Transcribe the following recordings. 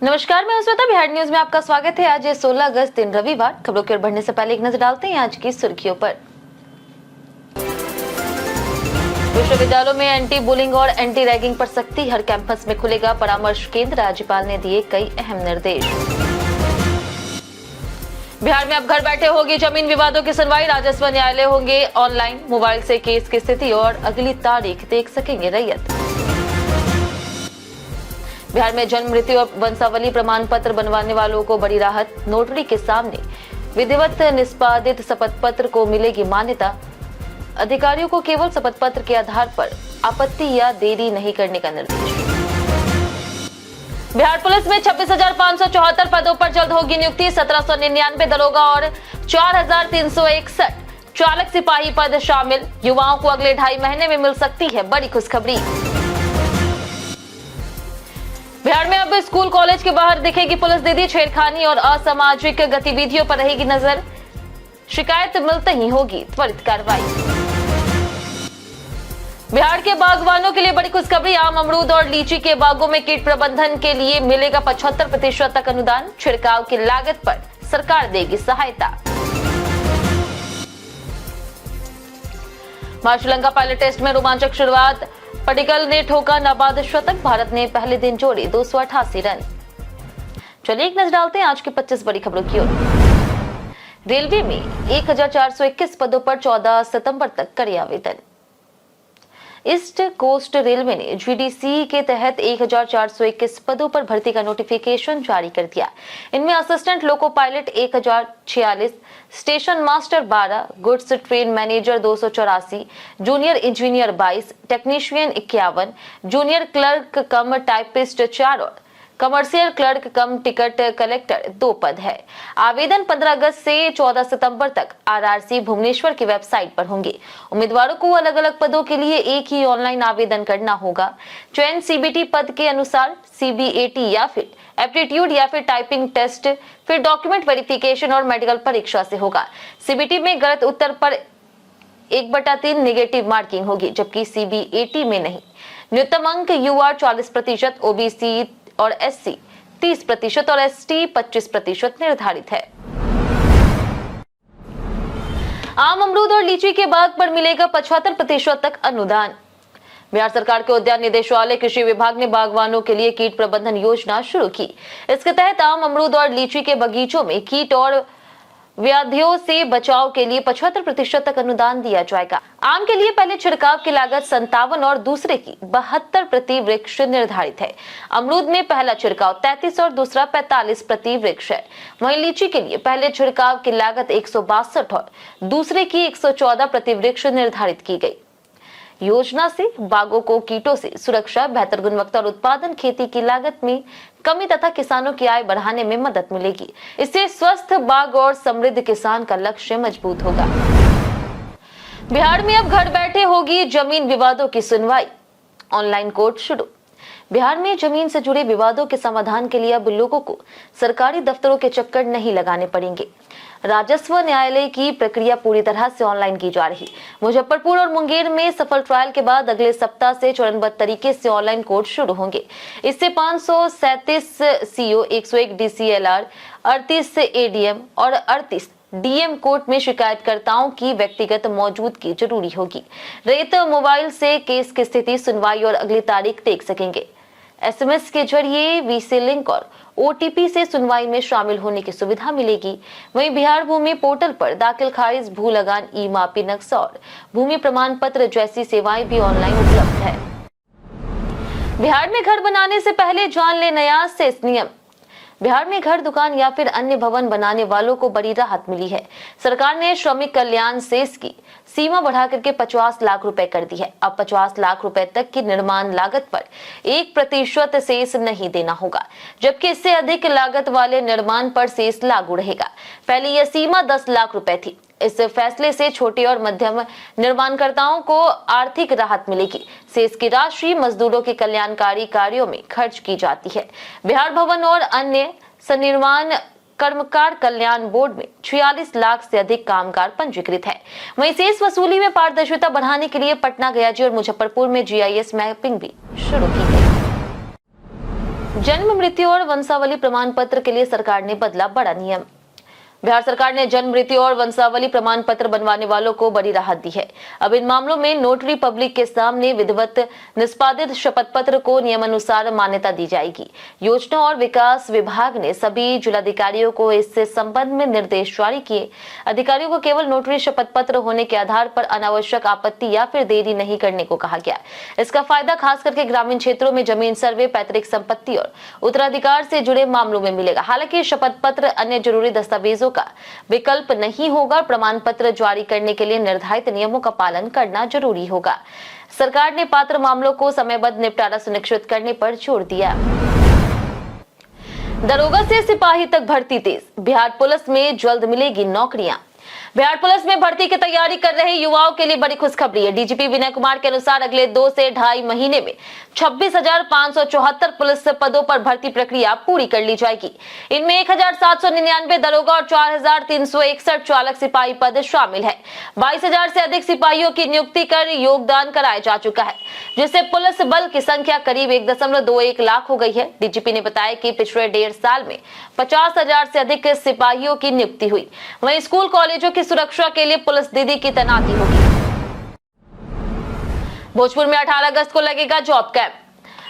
नमस्कार, मैं श्वेता। बिहार न्यूज में आपका स्वागत है। आज 16 अगस्त दिन रविवार। खबरों की ओर बढ़ने से पहले एक नजर डालते हैं आज की सुर्खियों पर। विश्वविद्यालयों में एंटी बुलिंग और एंटी रैगिंग पर सख्ती, हर कैंपस में खुलेगा परामर्श केंद्र। राज्यपाल ने दिए कई अहम निर्देश। बिहार में अब घर बैठे होगी जमीन विवादों की सुनवाई। राजस्व न्यायालय होंगे ऑनलाइन। मोबाइल से केस की स्थिति और अगली तारीख देख सकेंगे रैयत। बिहार में जन्म, मृत्यु और वंशावली प्रमाण पत्र बनवाने वालों को बड़ी राहत। नोटरी के सामने विधिवत निष्पादित शपथ पत्र को मिलेगी मान्यता। अधिकारियों को केवल शपथ पत्र के आधार पर आपत्ति या देरी नहीं करने का निर्देश। बिहार पुलिस में 26,574 पदों पर जल्द होगी नियुक्ति। 1799 दरोगा और 4,361 चालक सिपाही पद शामिल। युवाओं को अगले 2.5 महीने में मिल सकती है बड़ी खुशखबरी। बिहार में अब स्कूल कॉलेज के बाहर दिखेगी पुलिस दीदी। छेड़खानी और असामाजिक गतिविधियों पर रहेगी नजर। शिकायत मिलते ही होगी त्वरित कार्रवाई। बिहार के बागवानों के लिए बड़ी खुशखबरी। आम, अमरूद और लीची के बागों में कीट प्रबंधन के लिए मिलेगा 75% तक अनुदान। छिड़काव की लागत पर सरकार देगी सहायता। भारत श्रीलंका पायलट टेस्ट में रोमांचक शुरुआत। पडिक्कल ने ठोका नाबाद शतक। भारत ने पहले दिन जोड़े 288 रन। चलिए एक नजर डालते हैं आज की 25 बड़ी खबरों की ओर। रेलवे में 1,421 पदों पर 14 सितंबर तक करे आवेदन। ईस्ट कोस्ट रेलवे ने जीडीसी के तहत 1,421 पदों पर भर्ती का नोटिफिकेशन जारी कर दिया। इनमें assistant loco pilot 1,046, station master 12, goods train manager 284, junior engineer 22, technician 51, junior clerk कम टाइपिस्ट 4 और कमर्शियल क्लर्क कम टिकट कलेक्टर 2 पद है। आवेदन 15 अगस्त से 14 सितंबर तक आरआरसी भुवनेश्वर की वेबसाइट पर होंगे। उम्मीदवारों को अलग अलग पदों के लिए एक ही ऑनलाइन आवेदन करना होगा। चयन सीबीटी पद के अनुसार सीबीएटी या फिर एप्टीट्यूड या फिर टाइपिंग टेस्ट, फिर डॉक्यूमेंट वेरिफिकेशन और मेडिकल परीक्षा से होगा। सीबीटी में गलत उत्तर पर 1/3 नेगेटिव मार्किंग होगी, जबकि सीबीएटी में नहीं। न्यूनतम अंक यूआर 40%, ओबीसी और एससी 30% और एसटी 25% निर्धारित है। आम, अमरूद और लीची के बाग पर मिलेगा 75% तक अनुदान। बिहार सरकार के उद्यान निदेशालय कृषि विभाग ने बागवानों के लिए कीट प्रबंधन योजना शुरू की। इसके तहत आम, अमरूद और लीची के बगीचों में कीट और व्याधियों से बचाव के लिए 75% तक अनुदान दिया जाएगा। आम के लिए पहले छिड़काव की लागत 57 और दूसरे की 72 प्रति वृक्ष निर्धारित है। अमरूद में पहला छिड़काव 33 और दूसरा 45 प्रति वृक्ष है। वहीं लीची के लिए पहले छिड़काव की लागत 162 और दूसरे की 114 प्रति वृक्ष निर्धारित की गई। योजना से बागों को कीटों से सुरक्षा, बेहतर गुणवत्ता और उत्पादन, खेती की लागत में कमी तथा किसानों की आय बढ़ाने में मदद मिलेगी। इससे स्वस्थ बाग और समृद्ध किसान का लक्ष्य मजबूत होगा। बिहार में अब घर बैठे होगी जमीन विवादों की सुनवाई। ऑनलाइन कोर्ट शुरू। बिहार में जमीन से जुड़े विवादों के समाधान के लिए अब लोगों को सरकारी दफ्तरों के चक्कर नहीं लगाने पड़ेंगे। राजस्व न्यायालय की प्रक्रिया पूरी तरह से ऑनलाइन की जा रही। मुजफ्फरपुर और मुंगेर में सफल ट्रायल के बाद अगले सप्ताह से चरणबद्ध तरीके से ऑनलाइन कोर्ट शुरू होंगे। इससे 537 सीओ, 101 डीसीएलआर, 38 एडीएम और 38 डीएम कोर्ट में शिकायतकर्ताओं की व्यक्तिगत मौजूदगी जरूरी होगी। रैयत मोबाइल से केस की स्थिति, सुनवाई और अगली तारीख देख सकेंगे। एसएमएस के जरिए वीसी लिंक और ओटीपी से सुनवाई में शामिल होने की सुविधा मिलेगी। वहीं बिहार भूमि पोर्टल पर दाखिल खारिज, भू लगान, ई मापी नक्शा और भूमि प्रमाण पत्र जैसी सेवाएं भी ऑनलाइन उपलब्ध है। बिहार में घर बनाने से पहले जान ले नया सेस नियम। बिहार में घर, दुकान या फिर अन्य भवन बनाने वालों को बड़ी राहत मिली है। सरकार ने श्रमिक कल्याण सेस की सीमा बढ़ा करके 50 लाख रुपए कर दी है। अब 50 लाख रुपए तक की निर्माण लागत पर 1% सेस नहीं देना होगा, जबकि इससे अधिक लागत वाले निर्माण पर सेस लागू रहेगा। पहले यह सीमा 10 लाख रुपए थी। इस फैसले से छोटे और मध्यम निर्माणकर्ताओं को आर्थिक राहत मिलेगी। सेस की राशि मजदूरों के कल्याणकारी कार्यों में खर्च की जाती है। बिहार भवन और अन्य सन्निर्माण कर्मकार कल्याण बोर्ड में 46 लाख से अधिक कामगार पंजीकृत है। वहीं सेस वसूली में पारदर्शिता बढ़ाने के लिए पटना, गया और मुजफ्फरपुर में जीआईएस मैपिंग भी शुरू की गई। जन्म मृत्यु और वंशावली प्रमाण पत्र के लिए सरकार ने बदला बड़ा नियम। बिहार सरकार ने जन्म मृत्यु और वंशावली प्रमाण पत्र बनवाने वालों को बड़ी राहत दी है। अब इन मामलों में नोटरी पब्लिक के सामने विधिवत निष्पादित शपथ पत्र को नियमानुसार मान्यता दी जाएगी। योजना और विकास विभाग ने सभी जिलाधिकारियों को इससे संबंध में निर्देश जारी किए। अधिकारियों को केवल नोटरी शपथ पत्र होने के आधार पर अनावश्यक आपत्ति या फिर देरी नहीं करने को कहा गया। इसका फायदा खास करके ग्रामीण क्षेत्रों में जमीन सर्वे, पैतृक संपत्ति और उत्तराधिकार से जुड़े मामलों में मिलेगा। हालांकि शपथ पत्र अन्य जरूरी दस्तावेजों का विकल्प नहीं होगा। प्रमाण पत्र जारी करने के लिए निर्धारित नियमों का पालन करना जरूरी होगा। सरकार ने पात्र मामलों को समयबद्ध निपटारा सुनिश्चित करने पर जोर दिया। दरोगा से सिपाही तक भर्ती तेज, बिहार पुलिस में जल्द मिलेगी नौकरियां। बिहार पुलिस में भर्ती की तैयारी कर रहे युवाओं के लिए बड़ी खुशखबरी है। डीजीपी विनय कुमार के अनुसार अगले 2 से ढाई महीने में 26,574 पुलिस पदों पर भर्ती प्रक्रिया पूरी कर ली जाएगी। इनमें 1,799 दरोगा और 4,361 चालक सिपाही पद शामिल है। 22,000 से अधिक सिपाहियों की नियुक्ति कर योगदान कराया जा चुका है, जिससे पुलिस बल की संख्या करीब 1.21 लाख हो गई है। डीजीपी ने बताया कि पिछले 1.5 साल में 50,000 से अधिक सिपाहियों की नियुक्ति हुई। वहीं स्कूल कॉलेजों की सुरक्षा के लिए पुलिस दीदी की तैनाती होगी। भोजपुर में 18 अगस्त को लगेगा जॉब कैंप।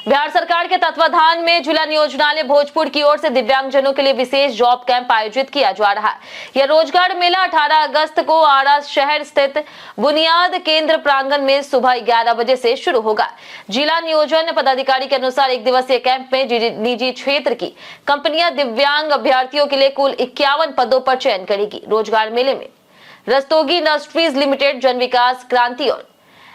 बिहार सरकार के तत्वाधान में जिला नियोजनालय भोजपुर की ओर से दिव्यांगजनों के लिए विशेष जॉब कैंप आयोजित किया जा रहा है। यह रोजगार मेला 18 अगस्त को आरा शहर स्थित बुनियाद केंद्र प्रांगण में सुबह 11 बजे से शुरू होगा। जिला नियोजन पदाधिकारी के अनुसार 1 दिवसीय कैंप में निजी क्षेत्र की कंपनियां दिव्यांग अभ्यर्थियों के लिए कुल 51 पदों पर चयन करेगी। रोजगार मेले में रस्तोगी इंडस्ट्रीज लिमिटेड, जन विकास क्रांति और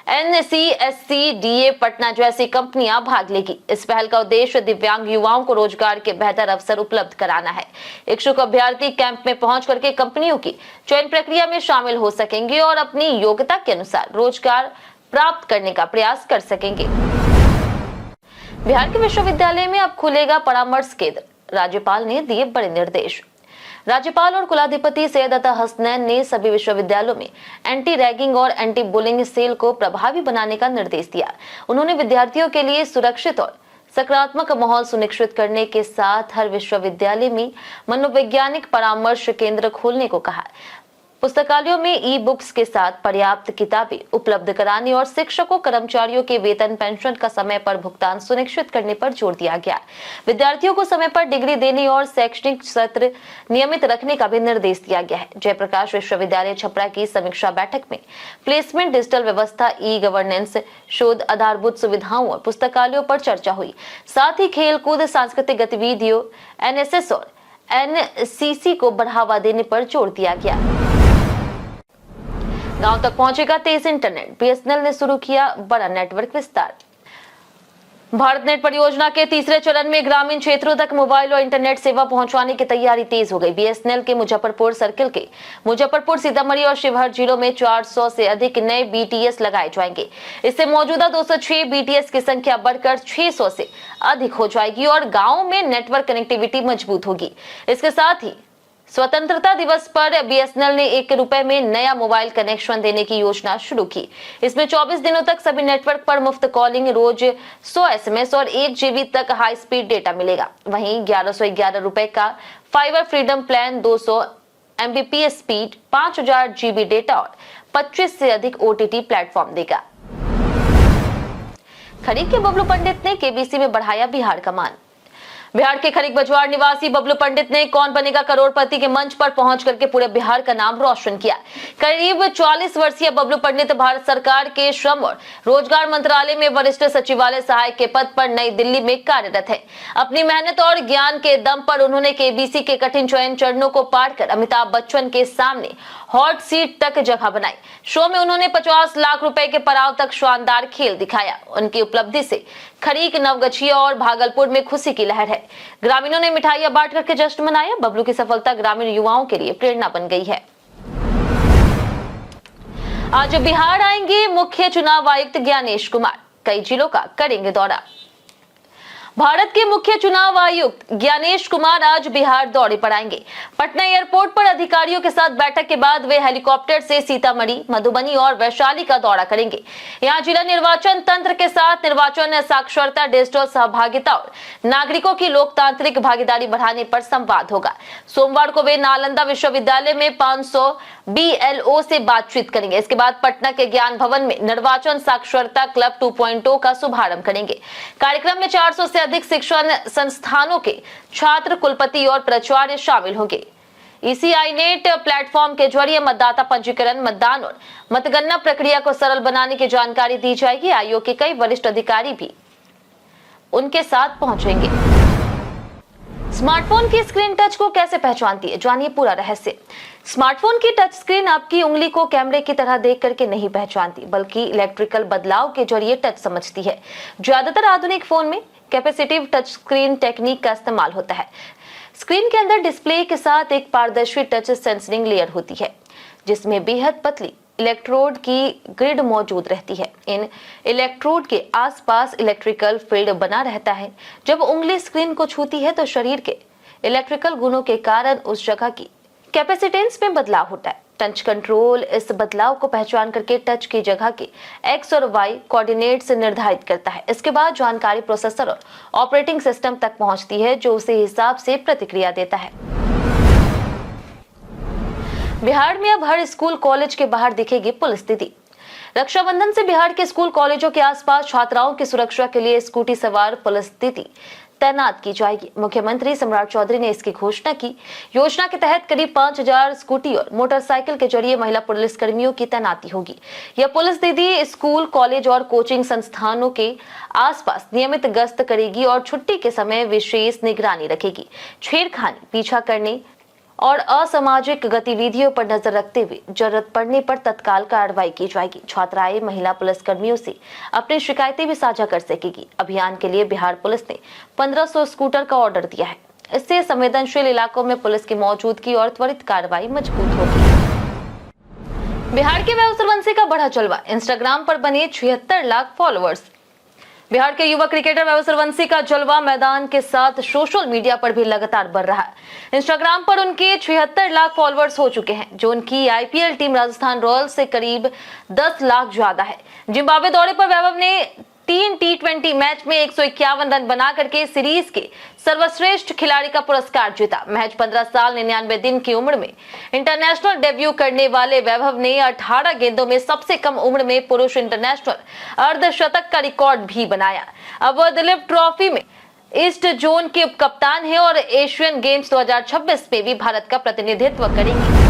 NCSCDA पटना जैसी कंपनियां भाग लेगी। इस पहल का उद्देश्य दिव्यांग युवाओं को रोजगार के बेहतर अवसर उपलब्ध कराना है। इच्छुक अभ्यर्थी कैंप में पहुंच करके कंपनियों की चयन प्रक्रिया में शामिल हो सकेंगे और अपनी योग्यता के अनुसार रोजगार प्राप्त करने का प्रयास कर सकेंगे। बिहार के विश्वविद्यालय में अब खुलेगा परामर्श केंद्र, राज्यपाल ने दिए बड़े निर्देश। राज्यपाल और कुलाधिपति सैयद अता हसनैन ने सभी विश्वविद्यालयों में एंटी रैगिंग और एंटी बुलिंग सेल को प्रभावी बनाने का निर्देश दिया। उन्होंने विद्यार्थियों के लिए सुरक्षित और सकारात्मक माहौल सुनिश्चित करने के साथ हर विश्वविद्यालय में मनोवैज्ञानिक परामर्श केंद्र खोलने को कहा। पुस्तकालयों में ई बुक्स के साथ पर्याप्त किताबें उपलब्ध कराने और शिक्षकों कर्मचारियों के वेतन पेंशन का समय पर भुगतान सुनिश्चित करने पर जोर दिया गया। विद्यार्थियों को समय पर डिग्री देने और शैक्षणिक सत्र नियमित रखने का भी निर्देश दिया गया है। जयप्रकाश विश्वविद्यालय छपरा की समीक्षा बैठक में प्लेसमेंट, डिजिटल व्यवस्था, ई गवर्नेंस, शोध, आधारभूत सुविधाओं और पुस्तकालयों पर चर्चा हुई। साथ ही खेलकूद, सांस्कृतिक गतिविधियों, NSS और NCC को बढ़ावा देने पर जोर दिया गया। गांव तक पहुंचेगा तेज इंटरनेट, BSNL ने शुरू किया बड़ा नेटवर्क विस्तार। भारत नेट परियोजना के तीसरे चरण में ग्रामीण क्षेत्रों तक मोबाइल और इंटरनेट सेवा पहुंचाने की तैयारी तेज हो गई। BSNL के मुजफ्फरपुर सर्किल के मुजफ्फरपुर, सीतामढ़ी और शिवहर जिलों में 400 से अधिक नए BTS लगाए जाएंगे। इससे मौजूदा 206 BTS की संख्या बढ़कर 600 से अधिक हो जाएगी और गाँव में नेटवर्क कनेक्टिविटी मजबूत होगी। इसके साथ ही स्वतंत्रता दिवस पर BSNL ने 1 रुपए में नया मोबाइल कनेक्शन देने की योजना शुरू की। इसमें 24 दिनों तक सभी नेटवर्क पर मुफ्त कॉलिंग, रोज 100 SMS और 1 GB तक हाई स्पीड डेटा मिलेगा। वहीं 1111 रुपए का fibre freedom plan 200 Mbps speed, 5000 GB data और 25 से अधिक OTT प्लेटफॉर्म देगा। खरीक के बबलू पंडित ने KBC में बढ़ाया बिहार का मान। बिहार के खरीक बजवाड़ निवासी बबलू पंडित ने कौन बनेगा करोड़पति के मंच पर पहुंच करके पूरे बिहार का नाम रोशन किया। करीब 40 वर्षीय बबलू पंडित भारत सरकार के श्रम और रोजगार मंत्रालय में वरिष्ठ सचिवालय सहायक के पद पर नई दिल्ली में कार्यरत है। अपनी मेहनत और ज्ञान के दम पर उन्होंने KBC के कठिन चयन चरणों को पार कर अमिताभ बच्चन के सामने हॉट सीट तक जगह बनाई। शो में उन्होंने 50 लाख रुपए के पड़ाव तक शानदार खेल दिखाया। उनकी उपलब्धि से खरीक, नवगछिया और भागलपुर में खुशी की लहर है। ग्रामीणों ने मिठाइयां बांट करके जश्न मनाया। बबलू की सफलता ग्रामीण युवाओं के लिए प्रेरणा बन गई है। आज बिहार आएंगे मुख्य चुनाव आयुक्त ज्ञानेश कुमार, कई जिलों का करेंगे दौरा। भारत के मुख्य चुनाव आयुक्त ज्ञानेश कुमार आज बिहार दौरे पर आएंगे। पटना एयरपोर्ट पर अधिकारियों के साथ बैठक के बाद वे हेलीकॉप्टर से सीतामढ़ी, मधुबनी और वैशाली का दौरा करेंगे। यहां जिला निर्वाचन तंत्र के साथ निर्वाचन साक्षरता, डिजिटल सहभागिता और नागरिकों की लोकतांत्रिक भागीदारी बढ़ाने पर संवाद होगा। सोमवार को वे नालंदा विश्वविद्यालय में 500 BLO से बातचीत करेंगे। इसके बाद पटना के ज्ञान भवन में निर्वाचन साक्षरता क्लब 2.0 का शुभारंभ करेंगे। कार्यक्रम में 400 से अधिक शिक्षण संस्थानों के छात्र, कुलपति और प्राचार्य शामिल होंगे। ECI नेट प्लेटफॉर्म के जरिए मतदाता पंजीकरण, मतदान और मतगणना प्रक्रिया को सरल बनाने की जानकारी दी जाएगी। आयोग के कई वरिष्ठ अधिकारी भी उनके साथ पहुंचेंगे। स्मार्टफोन की स्क्रीन टच को कैसे पहचानती है, जानिए पूरा रहस्य। स्मार्टफोन की टच स्क्रीन आपकी उंगली को कैमरे की तरह देख करके नहीं पहचानती, बल्कि इलेक्ट्रिकल बदलाव के जरिए टच समझती है। ज्यादातर आधुनिक फोन में कैपेसिटिव टच स्क्रीन टेक्निक का इस्तेमाल होता है। स्क्रीन के अंदर डिस्प्ले के साथ एक पारदर्शी टच सेंसरिंग लेयर होती है, जिसमें बेहद पतली इलेक्ट्रोड की ग्रिड मौजूद रहती है। इन इलेक्ट्रोड के आसपास इलेक्ट्रिकल फील्ड बना रहता है। जब उंगली स्क्रीन को छूती है तो शरीर के इलेक्ट्रिकल गुणों के कारण उस जगह की कैपेसिटेंस में बदलाव होता है। टच कंट्रोल इस बदलाव को पहचान करके टच की जगह के X और Y कोऑर्डिनेट्स निर्धारित करता है। इसके बाद जानकारी प्रोसेसर और ऑपरेटिंग सिस्टम तक पहुंचती है, जो उसी हिसाब से प्रतिक्रिया देता है। बिहार में अब हर स्कूल कॉलेज के बाहर दिखेगी पुलिस दीदी। रक्षाबंधन से बिहार के स्कूल कॉलेजों के आसपास छात्राओं की सुरक्षा के लिए स्कूटी सवार पुलिस दीदी तैनात की जाएगी। मुख्यमंत्री सम्राट चौधरी ने इसकी घोषणा की। योजना के तहत करीब 5000 स्कूटी और मोटरसाइकिल के जरिए महिला पुलिस कर्मियों की तैनाती होगी। यह पुलिस दीदी स्कूल, कॉलेज और कोचिंग संस्थानों के आसपास नियमित गश्त करेगी और छुट्टी के समय विशेष निगरानी रखेगी। छेड़खानी, पीछा करने और असामाजिक गतिविधियों पर नजर रखते हुए जरूरत पड़ने पर तत्काल कार्रवाई की जाएगी। छात्राएं महिला पुलिस कर्मियों से अपनी शिकायतें भी साझा कर सकेगी। अभियान के लिए बिहार पुलिस ने 1500 स्कूटर का ऑर्डर दिया है। इससे संवेदनशील इलाकों में पुलिस की मौजूदगी और त्वरित कार्रवाई मजबूत होगी। बिहार के वैभव सूर्यवंशी का बढ़ा जलवा, इंस्टाग्राम पर बने 76 लाख फॉलोअर्स। बिहार के युवा क्रिकेटर वैभव सूर्यवंशी का जलवा मैदान के साथ सोशल मीडिया पर भी लगातार बढ़ रहा है। इंस्टाग्राम पर उनके 76 लाख फॉलोअर्स हो चुके हैं, जो उनकी IPL टीम राजस्थान रॉयल्स से करीब 10 लाख ज्यादा है। जिम्बाब्वे दौरे पर वैभव ने 3 T20 मैच में 151 रन बना करके सीरीज के सर्वश्रेष्ठ खिलाड़ी का पुरस्कार जीता। महज 15 साल 99 दिन की उम्र में इंटरनेशनल डेब्यू करने वाले वैभव ने 18 गेंदों में सबसे कम उम्र में पुरुष इंटरनेशनल अर्धशतक का रिकॉर्ड भी बनाया। अब वह दिलीप ट्रॉफी में ईस्ट जोन के उपकप्तान है और एशियन गेम्स 2026 में भी भारत का प्रतिनिधित्व करेंगे।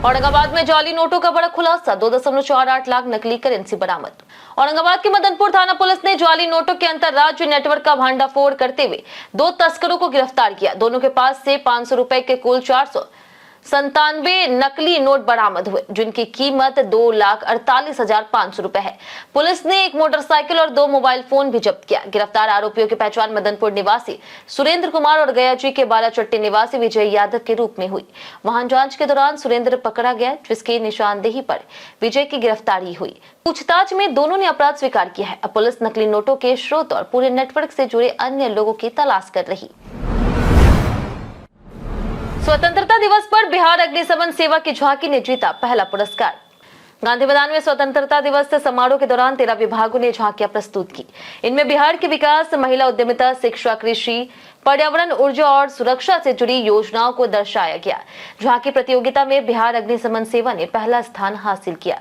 औरंगाबाद में जाली नोटों का बड़ा खुलासा, 2.48 लाख नकली करेंसी बरामद। औरंगाबाद के मदनपुर थाना पुलिस ने जाली नोटों के अंतरराज्य नेटवर्क का भांडाफोड़ करते हुए 2 तस्करों को गिरफ्तार किया। दोनों के पास से 500 रुपए के कुल 497 नकली नोट बरामद हुए, जिनकी कीमत 2,48,500 रुपए है। पुलिस ने एक मोटरसाइकिल और 2 मोबाइल फोन भी जब्त किया। गिरफ्तार आरोपियों की पहचान मदनपुर निवासी सुरेंद्र कुमार और गयाजी के बालाचट्टी निवासी विजय यादव के रूप में हुई। वाहन जांच के दौरान सुरेंद्र पकड़ा गया, जिसकी निशानदेही पर विजय की गिरफ्तारी हुई। पूछताछ में दोनों ने अपराध स्वीकार किया है। अब पुलिस नकली नोटों के स्रोत और पूरे नेटवर्क से जुड़े अन्य लोगों की तलाश कर रही। स्वतंत्रता दिवस पर बिहार अग्निशमन सेवा की झांकी ने जीता पहला पुरस्कार। गांधी मैदान में स्वतंत्रता दिवस समारोह के दौरान 13 विभागों ने झांकियां प्रस्तुत की। इनमें बिहार के विकास, महिला उद्यमिता, शिक्षा, कृषि, पर्यावरण, ऊर्जा और सुरक्षा से जुड़ी योजनाओं को दर्शाया गया। झांकी प्रतियोगिता में बिहार अग्निशमन सेवा ने पहला स्थान हासिल किया।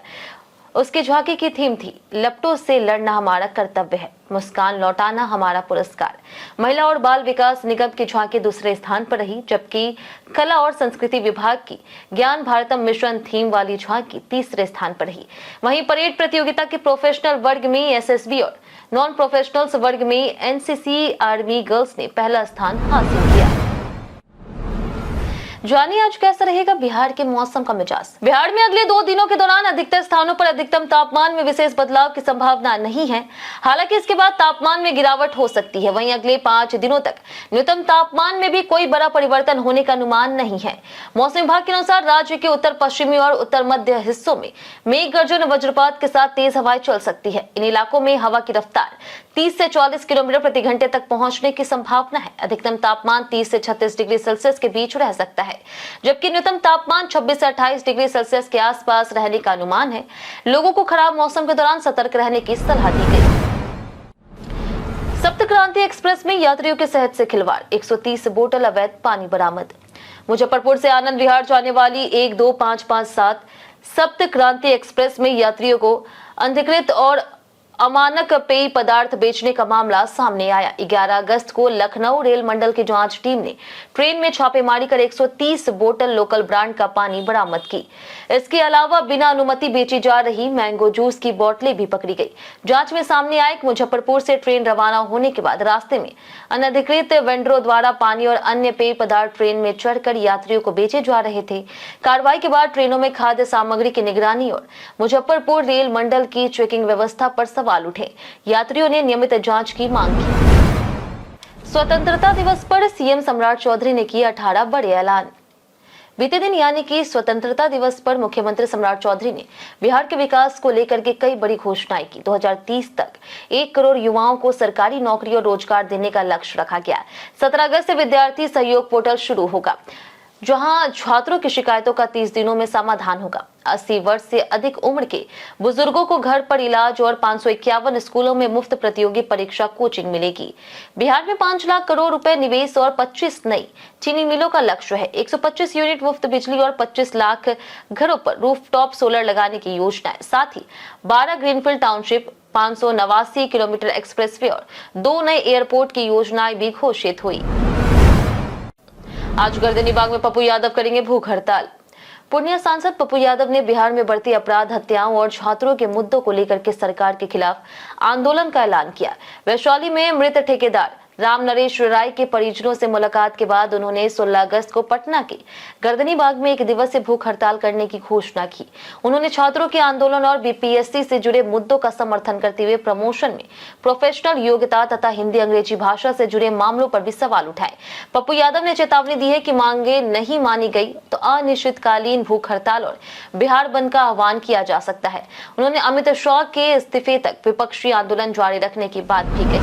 उसकी झांकी की थीम थी, लपटों से लड़ना हमारा कर्तव्य है, मुस्कान लौटाना हमारा पुरस्कार। महिला और बाल विकास निगम की झांकी दूसरे स्थान पर रही, जबकि कला और संस्कृति विभाग की ज्ञान भारतम मिशन थीम वाली झांकी तीसरे स्थान पर रही। वहीं परेड प्रतियोगिता के प्रोफेशनल वर्ग में SSB और नॉन प्रोफेशनल्स वर्ग में NCC आर्मी गर्ल्स ने पहला स्थान हासिल किया। जानिए आज कैसा रहेगा बिहार के मौसम का मिजाज। बिहार में अगले 2 दिनों के दौरान अधिकतर स्थानों पर अधिकतम तापमान में विशेष बदलाव की संभावना नहीं है। हालांकि इसके बाद तापमान में गिरावट हो सकती है। वहीं अगले 5 दिनों तक न्यूनतम तापमान में भी कोई बड़ा परिवर्तन होने का अनुमान नहीं है। मौसम विभाग के अनुसार राज्य के उत्तर पश्चिमी और उत्तर मध्य हिस्सों में मेघ गर्जन, वज्रपात के साथ तेज हवाएं चल सकती है। इन इलाकों में हवा की रफ्तार 30 से 44 किलोमीटर प्रति घंटे तक पहुंचने की संभावना है। अधिकतम तापमान 30 से 36 डिग्री सेल्सियस के बीच रह सकता है, जबकि न्यूनतम तापमान 26 से 28 डिग्री सेल्सियस के आसपास रहने का अनुमान है। लोगों को खराब मौसम के दौरान सतर्क रहने की सलाह दी गई। सप्त क्रांति एक्सप्रेस में यात्रियों के सेहत से खिलवाड़, 130 बोतल अवैध पानी बरामद। मुजफ्फरपुर से आनंद विहार जाने वाली 12557 सप्त क्रांति एक्सप्रेस में यात्रियों को अनधिकृत और अमानक पेय पदार्थ बेचने का मामला सामने आया। 11 अगस्त को लखनऊ रेल मंडल की जांच टीम ने ट्रेन में छापेमारी कर 130 बोतल लोकल ब्रांड का पानी बरामद की। इसके अलावा बिना अनुमति बेची जा रही मैंगो जूस की बोतलें भी पकड़ी गई। जांच में सामने आया कि मुजफ्फरपुर से ट्रेन रवाना होने के बाद रास्ते में अनधिकृत वेंडरों द्वारा पानी और अन्य पेय पदार्थ ट्रेन में चढ़कर यात्रियों को बेचे जा रहे थे। कार्रवाई के बाद ट्रेनों में खाद्य सामग्री की निगरानी और मुजफ्फरपुर रेल मंडल की चेकिंग व्यवस्था पर सवाल उठे। यात्रियों ने नियमित जांच की मांग की। स्वतंत्रता दिवस पर सीएम सम्राट चौधरी ने किए 18 बड़े ऐलान। बीते दिन यानी कि स्वतंत्रता दिवस पर मुख्यमंत्री सम्राट चौधरी ने बिहार के विकास को लेकर के कई बड़ी घोषणाएं की। 2030 तक 1 करोड़ युवाओं को सरकारी नौकरी और रोजगार देने का लक्ष्य रखा गया। 17 अगस्त से विद्यार्थी सहयोग पोर्टल शुरू होगा, जहां छात्रों की शिकायतों का 30 दिनों में समाधान होगा। 80 वर्ष से अधिक उम्र के बुजुर्गों को घर पर इलाज और 551 स्कूलों में मुफ्त प्रतियोगी परीक्षा कोचिंग मिलेगी। बिहार में 5 लाख करोड़ रुपए निवेश और 25 नई चीनी मिलों का लक्ष्य है। 125 यूनिट मुफ्त बिजली और 25 लाख घरों पर रूफटॉप सोलर लगाने की योजना है। साथ ही 12 ग्रीनफील्ड टाउनशिप, 589 किलोमीटर एक्सप्रेसवे और 2 नए एयरपोर्ट की योजनाएं भी घोषित हुई। आज गर्दनीबाग में पप्पू यादव करेंगे भूख हड़ताल। पूर्णिया सांसद पप्पू यादव ने बिहार में बढ़ती अपराध, हत्याओं और छात्रों के मुद्दों को लेकर के सरकार के खिलाफ आंदोलन का ऐलान किया। वैशाली में मृत ठेकेदार राम नरेश राय के परिजनों से मुलाकात के बाद उन्होंने 16 अगस्त को पटना के गर्दनीबाग में 1 दिवसीय भूख हड़ताल करने की घोषणा की। उन्होंने छात्रों के आंदोलन और बीपीएससी से जुड़े मुद्दों का समर्थन करते हुए प्रमोशन में प्रोफेशनल योग्यता तथा हिंदी अंग्रेजी भाषा से जुड़े मामलों पर भी सवाल उठाए। पप्पू यादव ने चेतावनी दी है कि मांगे नहीं मानी गई तो अनिश्चितकालीन भूख हड़ताल और बिहार बंद का आह्वान किया जा सकता है। उन्होंने अमित शाह के इस्तीफे तक विपक्षी आंदोलन जारी रखने की बात भी कही।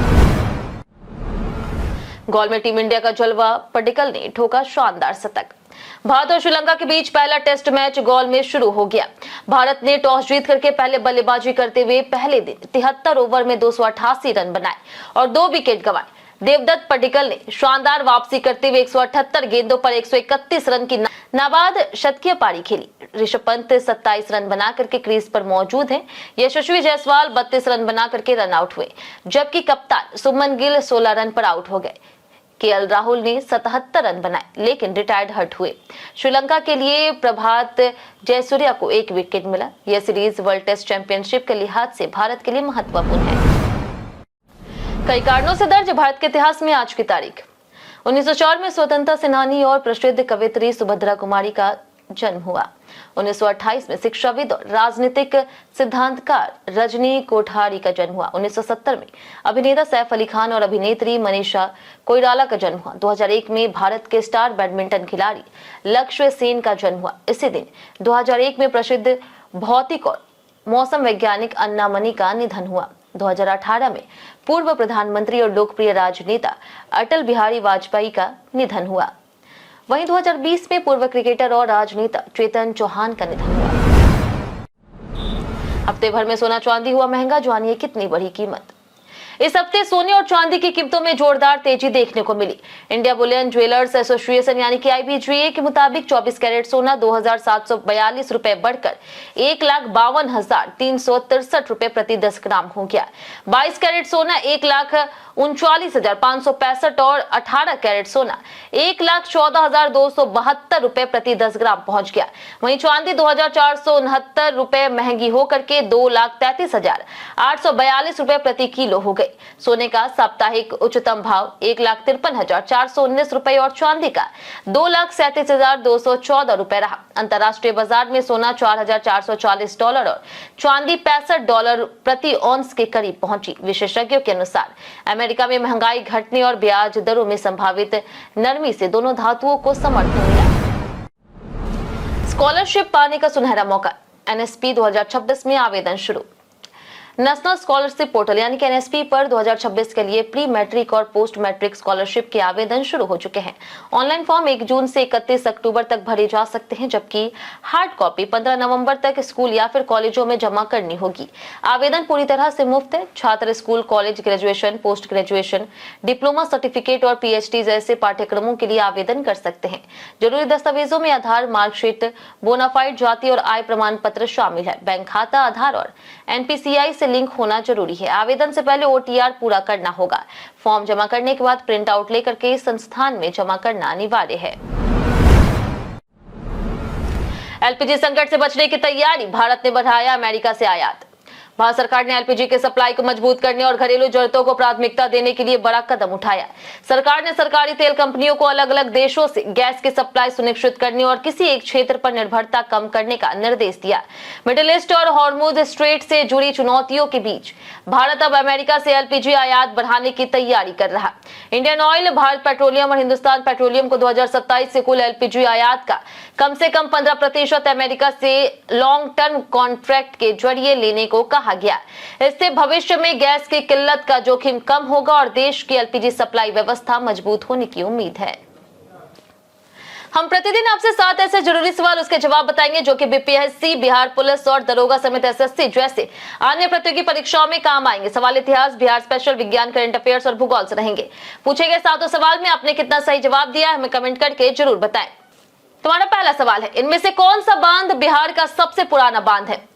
गोल में टीम इंडिया का जलवा, पडिक्कल ने ठोका शानदार शतक। भारत और श्रीलंका के बीच पहला टेस्ट मैच गोल में शुरू हो गया। भारत ने टॉस जीत करके पहले बल्लेबाजी करते हुए पहले दिन 73 ओवर में 288 रन बनाए और 2 विकेट गंवाए। देवदत्त पडिक्कल ने शानदार वापसी करते हुए 178 गेंदों पर 131 रन की नाबाद शतकीय पारी खेली। ऋषभ पंत 27 रन बना करके क्रीज पर मौजूद हैं। यशस्वी जायसवाल 32 रन बना करके रन आउट हुए, जबकि कप्तान शुभमन गिल 16 रन पर आउट हो गए। केएल राहुल ने 77 रन बनाए, लेकिन रिटायर्ड हर्ट हुए। श्रीलंका के लिए प्रभात जयसूर्या को 1 विकेट मिला। यह सीरीज वर्ल्ड टेस्ट चैंपियनशिप के लिहाज से भारत के लिए महत्वपूर्ण है। कई कारणों से दर्ज भारत के इतिहास में आज की तारीख। 1904 में स्वतंत्रता सेनानी और प्रसिद्ध कवयित्री सुभद्रा कुमारी का जन्म हुआ। 1928 में शिक्षाविद और राजनीतिक सिद्धांतकार रजनी कोठारी का जन्म हुआ। 1970 में अभिनेता सैफ अली खान और अभिनेत्री मनीषा कोइराला का जन्म हुआ। 2001 में भारत के स्टार बैडमिंटन खिलाड़ी लक्ष्य सेन का जन्म हुआ। इसी दिन 2001 में प्रसिद्ध भौतिक और मौसम वैज्ञानिक अन्ना मनी का निधन हुआ। 2018 में पूर्व प्रधानमंत्री और लोकप्रिय राजनेता अटल बिहारी वाजपेयी का निधन हुआ। वहीं 2020 में पूर्व क्रिकेटर और राजनेता चेतन चौहान का निधन हुआ। हफ्ते भर में सोना चांदी हुआ महंगा, जानिए कितनी बढ़ी कीमत। इस हफ्ते सोने और चांदी की कीमतों में जोरदार तेजी देखने को मिली। इंडिया बुलियन ज्वेलर्स एसोसिएशन यानी कि IBGA के मुताबिक 24 कैरेट सोना 2742 रुपए बढ़कर 1,52,363 रुपए प्रति 10 ग्राम हो गया। 22 कैरेट सोना 1,39,565 और 18 कैरेट सोना 1,14,272 रुपए प्रति 10 ग्राम पहुंच गया। वहीं चांदी 2,469 रुपए महंगी होकर के 2,33,842 रुपए प्रति किलो हो गई। सोने का साप्ताहिक उच्चतम भाव 1,53,419 रुपए और चांदी का 2,37,214 रुपए रहा। अंतर्राष्ट्रीय बाजार में सोना $4,440 और चांदी $65 प्रति औंस के करीब पहुंची। विशेषज्ञों के अनुसार अमेरिका में महंगाई घटने और ब्याज दरों में संभावित नरमी से दोनों धातुओं को समर्थन मिला। स्कॉलरशिप पाने का सुनहरा मौका, NSP 2026 में आवेदन शुरू। नेशनल स्कॉलरशिप पोर्टल यानी कि एनएसपी पर 2026 के लिए प्री मैट्रिक और पोस्ट मैट्रिक स्कॉलरशिप के आवेदन शुरू हो चुके हैं। ऑनलाइन फॉर्म 1 जून से 31 अक्टूबर तक भरे जा सकते हैं, जबकि हार्ड कॉपी 15 नवंबर तक स्कूल या फिर कॉलेजों में जमा करनी होगी। आवेदन पूरी तरह से मुफ्त है। छात्र school, college, graduation, post graduation, diploma, certificate और पीएचडी जैसे पाठ्यक्रमों के लिए आवेदन कर सकते हैं। जरूरी दस्तावेजों में आधार, मार्कशीट, बोनाफाइड जाति और आय प्रमाण पत्र शामिल है। बैंक खाता, आधार और एनपीसीआई से लिंक होना जरूरी है। आवेदन से पहले ओटीआर पूरा करना होगा। फॉर्म जमा करने के बाद प्रिंट आउट लेकर के संस्थान में जमा करना अनिवार्य है। एलपीजी संकट से बचने की तैयारी, भारत ने बढ़ाया अमेरिका से आयात। भारत सरकार ने एलपीजी के सप्लाई को मजबूत करने और घरेलू जरूरतों को प्राथमिकता देने के लिए बड़ा कदम उठाया। सरकार ने सरकारी तेल कंपनियों को अलग अलग देशों से गैस की सप्लाई सुनिश्चित करने और किसी एक क्षेत्र पर निर्भरता कम करने का निर्देश दिया। मिडिल ईस्ट और हॉर्मुज स्ट्रेट से जुड़ी चुनौतियों के बीच भारत अब अमेरिका से एलपीजी आयात बढ़ाने की तैयारी कर रहा। इंडियन ऑयल, भारत पेट्रोलियम और हिंदुस्तान पेट्रोलियम को 2027 से कुल एलपीजी आयात का कम से कम 15% अमेरिका से लॉन्ग टर्म कॉन्ट्रैक्ट के जरिए लेने को कहा गया। इससे भविष्य में गैस की किल्लत का जोखिम कम होगा और देश की एलपीजी सप्लाई व्यवस्था मजबूत होने की उम्मीद है। हम प्रतिदिन आपसे 7 ऐसे जरूरी सवाल उसके जवाब बताएंगे जो कि बीपीएससी, बिहार पुलिस और दरोगा समेत एसएससी जैसे अन्य प्रतियोगी परीक्षाओं में काम आएंगे। सवाल इतिहास, बिहार स्पेशल, विज्ञान, करंट अफेयर्स और भूगोल से रहेंगे। पूछे गए 7 सवाल में आपने कितना सही जवाब दिया, हमें कमेंट करके जरूर बताएं। तुम्हारा पहला सवाल है, इनमें से कौन सा बांध बिहार का सबसे पुराना बांध है?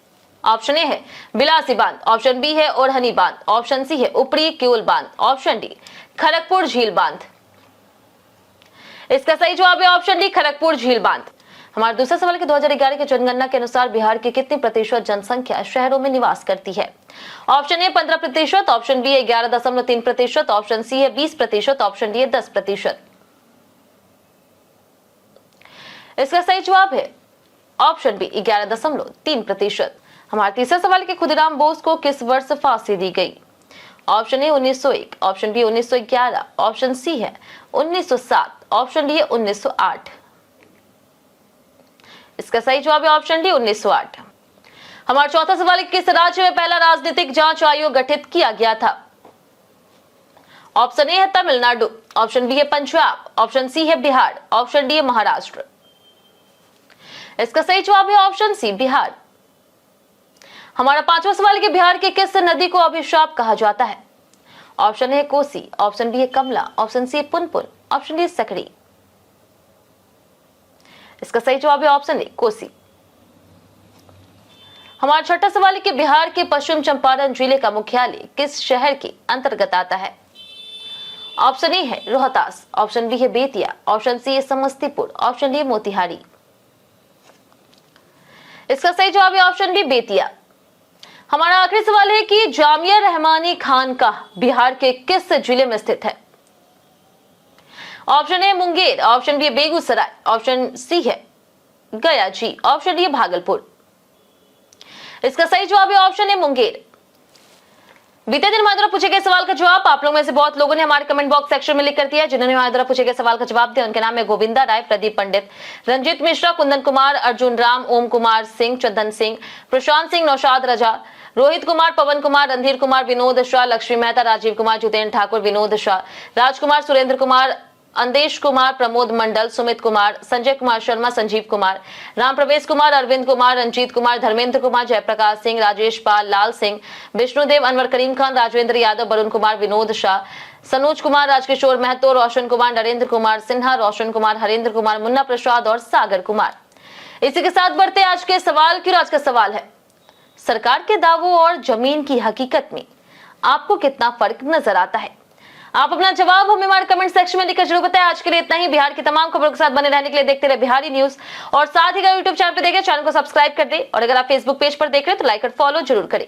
ऑप्शन ए है बिलासी बांध, ऑप्शन बी है ओरहनी बांध, ऑप्शन सी है उपरी क्यूल बांध, ऑप्शन डी खड़गपुर झील बांध। इसका सही जवाब है ऑप्शन डी खड़गपुर झील बांध। हमारा दूसरा सवाल है, 2011 की जनगणना के अनुसार बिहार की कितनी प्रतिशत जनसंख्या शहरों में निवास करती है? ऑप्शन ए 15%, ऑप्शन बी है 11.3%, ऑप्शन सी है 20%, ऑप्शन डी है 10%। इसका सही जवाब है ऑप्शन बी 11.3%। हमारा तीसरा सवाल कि खुदीराम बोस को किस वर्ष फांसी दी गई? Option A 1901, option B 1911, option C है 1907, ऑप्शन डी है 1908। इसका सही जवाब है ऑप्शन डी 1908। हमारा चौथा सवाल है, किस राज्य में पहला राजनीतिक जांच आयोग गठित किया गया था? ऑप्शन ए है तमिलनाडु, ऑप्शन बी है पंजाब, ऑप्शन सी है बिहार, ऑप्शन डी है महाराष्ट्र। इसका सही जवाब है ऑप्शन सी बिहार। हमारा पांचवा सवाल है कि बिहार की किस नदी को अभिशाप कहा जाता है? Option A Kosi, option B है Kamala, option C Punpun, option D Sakri. इसका सही जवाब है ऑप्शन ए कोसी। हमारा छठा सवाल है कि बिहार के पश्चिम चंपारण जिले का मुख्यालय किस शहर के अंतर्गत आता है? ऑप्शन ए है रोहतास, ऑप्शन बी है बेतिया, ऑप्शन सी है समस्तीपुर, ऑप्शन डी मोतिहारी। इसका सही जवाब है ऑप्शन बी बेतिया। हमारा आखिरी सवाल है कि जामिया रहमानी खानकाह बिहार के किस जिले में स्थित है? Option A Munger, option B Begusarai, option C है गया जी, ऑप्शन डी भागलपुर। इसका सही जवाब है ऑप्शन ए मुंगेर। बीते दिन हमारे द्वारा पूछे गए सवाल का जवाब आप लोगों में से बहुत लोगों ने हमारे कमेंट बॉक्स सेक्शन में लिख कर दिया। जिन्होंने हमारे द्वारा पूछे गए सवाल का जवाब दिया उनके नाम है गोविंदा राय, प्रदीप पंडित, रंजीत मिश्रा, कुंदन कुमार, अर्जुन राम, ओम कुमार सिंह, चंदन सिंह, प्रशांत सिंह, नौशाद रजा, रोहित कुमार, पवन कुमार, रणधीर कुमार, विनोद शाह, लक्ष्मी मेहता, राजीव कुमार, जितेंद्र ठाकुर, विनोद शाह, राजकुमार, सुरेंद्र कुमार, अंदेश कुमार, प्रमोद मंडल, सुमित कुमार, संजय कुमार शर्मा, संजीव कुमार, राम प्रवेश कुमार, अरविंद कुमार, रंजीत कुमार, धर्मेंद्र कुमार, जयप्रकाश सिंह, राजेश पाल, लाल सिंह, विष्णुदेव, अनवर करीम खान, राजवेंद्र यादव, वरुण कुमार, विनोद शाह, सनोज कुमार, राजकिशोर महतो, रोशन कुमार, नरेंद्र कुमार सिन्हा, रोशन कुमार, हरेंद्र कुमार, मुन्ना प्रसाद और सागर कुमार। इसी के साथ बढ़ते आज के सवाल की। आज का सवाल है, सरकार के दावों और जमीन की हकीकत में आपको कितना फर्क नजर आता है? आप अपना जवाब हमें हमारे कमेंट सेक्शन में लिखकर जरूर बताएं। आज के लिए इतना ही। बिहार की तमाम खबरों के साथ बने रहने के लिए देखते रहे बिहारी न्यूज और साथ ही यूट्यूब चैनल पर देखें, चैनल को सब्सक्राइब कर दें और अगर आप फेसबुक पेज पर देख रहे हैं तो लाइक और फॉलो जरूर करें।